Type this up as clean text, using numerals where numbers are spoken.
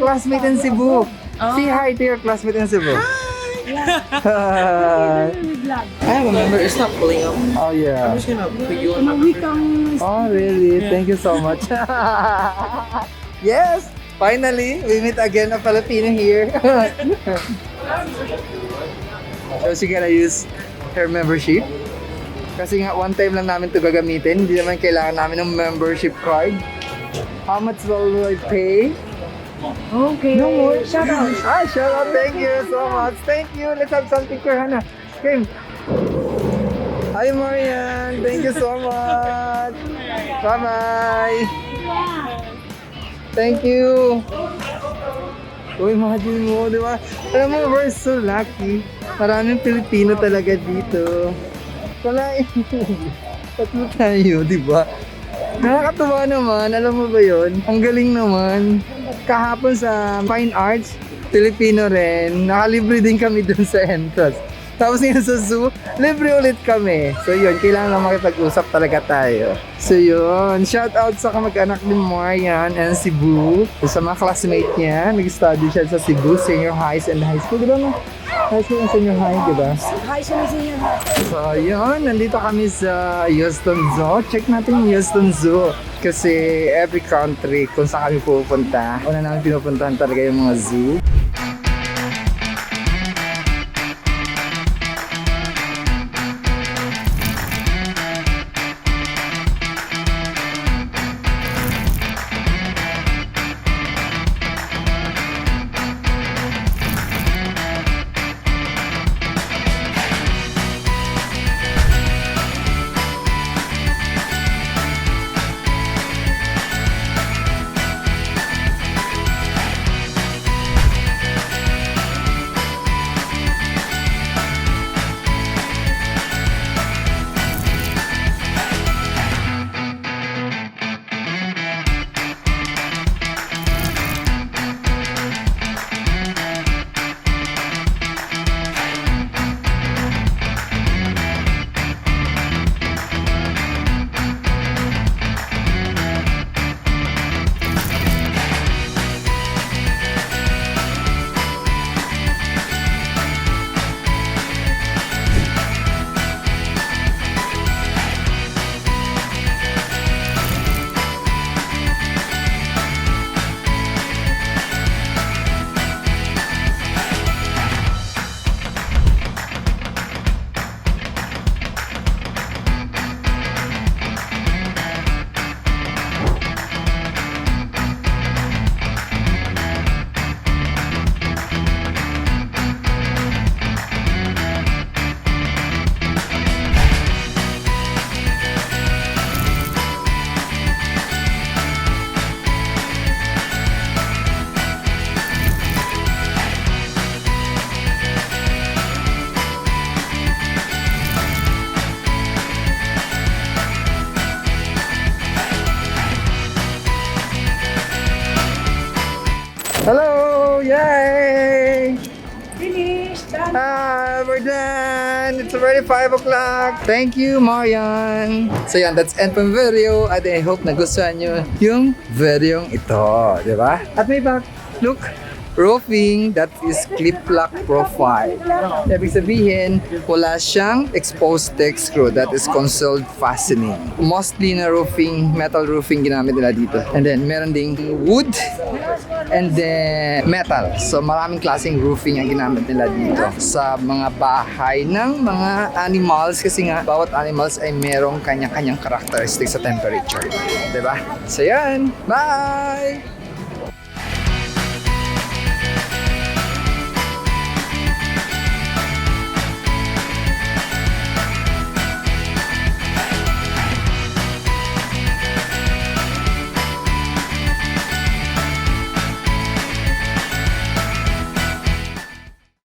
classmate in Cebu. Say hi to your classmate in Cebu. I have a member. It's not pulling up. Oh yeah. I'm just gonna put you on my member. Oh really? Thank you so much. Yes! Finally, we meet again a Filipino here. So she gonna use her membership. Kasi nga one time lang namin ito gagamitin. Hindi naman kailangan namin ng membership card. How much will I pay? Okay. No more. Shout out. Shout out. Thank you so much. Thank you. Let's have some picture, Hannah. Kim. Hi, Marian. Thank you so much. Bye-bye. Thank you. Uy, imagine mo, di ba? Alam mo, we're so lucky. Maraming Pilipino talaga dito. Wala eh. Tatlo tayo, di ba? Nakakatuwa naman, alam mo ba yon? Ang galing naman. Kahapon sa Fine Arts, Filipino rin. Nakalibre din kami dun sa entrance. Tapos ngayon sa zoo, libre ulit kami. So yun, kailangan lang makipag-usap talaga tayo. So yun, shout out sa kamag-anak ni Marian and Cebu. Sa mga classmate niya, nag-study siya sa Cebu, senior highs and high school. Diba mo? High school and senior high, diba? Hi, senior. So yun, nandito kami sa Houston Zoo. Check natin yung Houston Zoo. Kasi every country kung saan kami pupunta, una namin pinupuntahan talaga yung mga zoo. Hello! Yay! Finish. Done. We're done! It's already 5 o'clock! Thank you, Marian! So yan, that's end from video at I hope nagustuhan nyo yung video ito, di ba? At may back, look! Roofing, that is clip lock profile. Ibig sabihin, wala siyang exposed deck screw. That is concealed fastening. Mostly na roofing, metal roofing ginamit nila dito. And then, meron ding wood and then metal. So, maraming klaseng roofing ang ginamit nila dito sa mga bahay ng mga animals kasi nga, bawat animals ay merong kanya-kanyang characteristics sa temperature. Diba? So, yan. Bye!